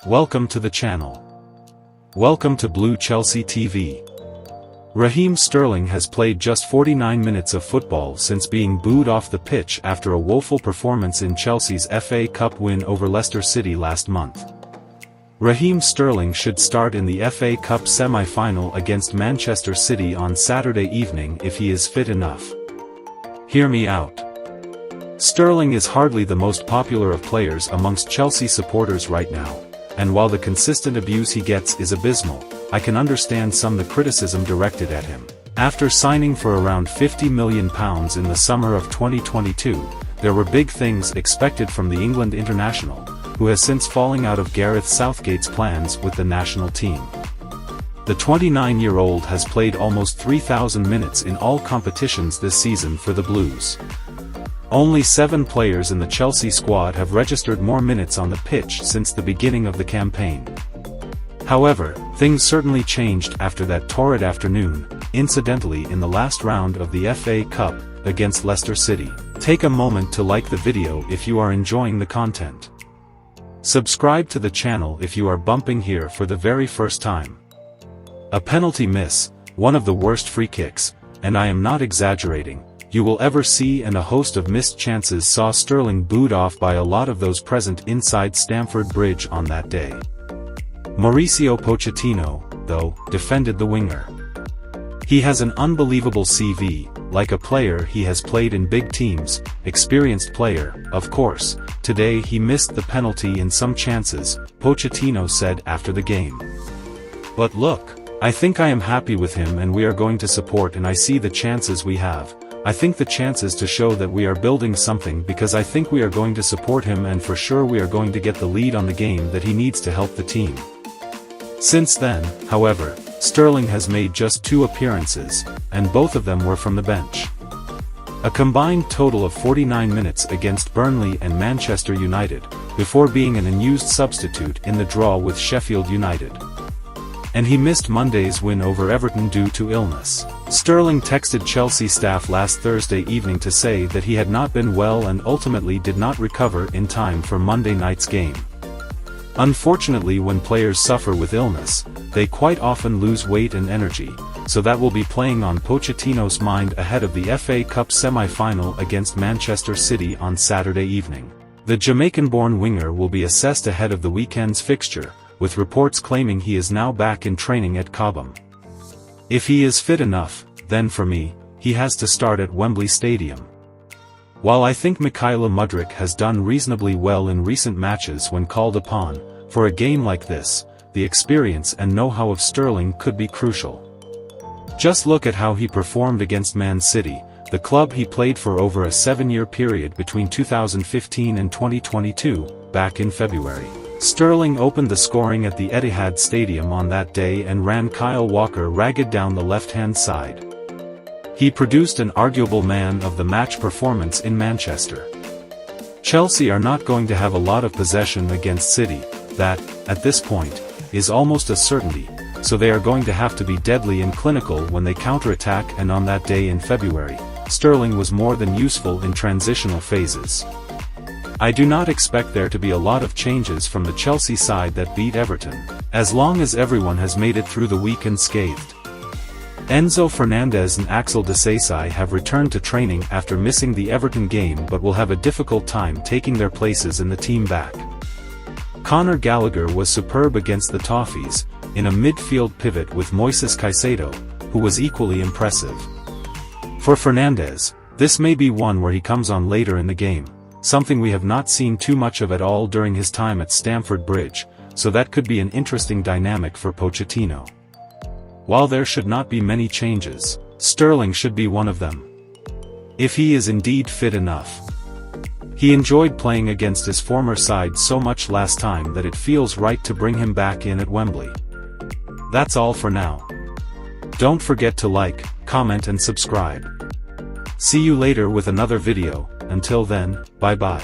Welcome to the channel. Welcome to Blue Chelsea TV. Raheem Sterling has played just 49 minutes of football since being booed off the pitch after a woeful performance in Chelsea's FA Cup win over Leicester City last month. Raheem Sterling should start in the FA Cup semi-final against Manchester City on Saturday evening if he is fit enough. Hear me out. Sterling is hardly the most popular of players amongst Chelsea supporters right now, and while the consistent abuse he gets is abysmal, I can understand some of the criticism directed at him. After signing for around £50 million in the summer of 2022, there were big things expected from the England international, who has since fallen out of Gareth Southgate's plans with the national team. The 29-year-old has played almost 3,000 minutes in all competitions this season for the Blues. Only 7 players in the Chelsea squad have registered more minutes on the pitch since the beginning of the campaign. However, things certainly changed after that torrid afternoon, incidentally in the last round of the FA Cup, against Leicester City. Take a moment to like the video if you are enjoying the content. Subscribe to the channel if you are bumping here for the very first time. A penalty miss, one of the worst free kicks, and I am not exaggerating, you will ever see, and a host of missed chances saw Sterling booed off by a lot of those present inside Stamford Bridge on that day. Mauricio Pochettino, though, defended the winger. He has an unbelievable CV, like a player he has played in big teams, experienced player, of course. Today he missed the penalty in some chances, Pochettino said after the game. But look, I think I am happy with him and we are going to support, and I see the chances we have. I think the chances to show that we are building something, because I think we are going to support him and for sure we are going to get the lead on the game that he needs to help the team. Since then, however, Sterling has made just 2 appearances, and both of them were from the bench. A combined total of 49 minutes against Burnley and Manchester United, before being an unused substitute in the draw with Sheffield United. And he missed Monday's win over Everton due to illness. Sterling texted Chelsea staff last Thursday evening to say that he had not been well and ultimately did not recover in time for Monday night's game. Unfortunately, when players suffer with illness, they quite often lose weight and energy, so that will be playing on Pochettino's mind ahead of the FA Cup semi-final against Manchester City on Saturday evening. The Jamaican-born winger will be assessed ahead of the weekend's fixture, with reports claiming he is now back in training at Cobham. If he is fit enough, then for me, he has to start at Wembley Stadium. While I think Mykhailo Mudryk has done reasonably well in recent matches when called upon, for a game like this, the experience and know-how of Sterling could be crucial. Just look at how he performed against Man City, the club he played for over a 7-year period between 2015 and 2022, back in February. Sterling opened the scoring at the Etihad Stadium on that day and ran Kyle Walker ragged down the left-hand side. He produced an arguable man of the match performance in Manchester. Chelsea are not going to have a lot of possession against City, that, at this point, is almost a certainty, so they are going to have to be deadly and clinical when they counter-attack, and on that day in February, Sterling was more than useful in transitional phases. I do not expect there to be a lot of changes from the Chelsea side that beat Everton, as long as everyone has made it through the week unscathed. Enzo Fernandez and Axel Disasi have returned to training after missing the Everton game but will have a difficult time taking their places in the team back. Conor Gallagher was superb against the Toffees, in a midfield pivot with Moises Caicedo, who was equally impressive. For Fernandez, this may be one where he comes on later in the game, something we have not seen too much of at all during his time at Stamford Bridge, so that could be an interesting dynamic for Pochettino. While there should not be many changes, Sterling should be one of them. If he is indeed fit enough. He enjoyed playing against his former side so much last time that it feels right to bring him back in at Wembley. That's all for now. Don't forget to like, comment and subscribe. See you later with another video. Until then, bye-bye.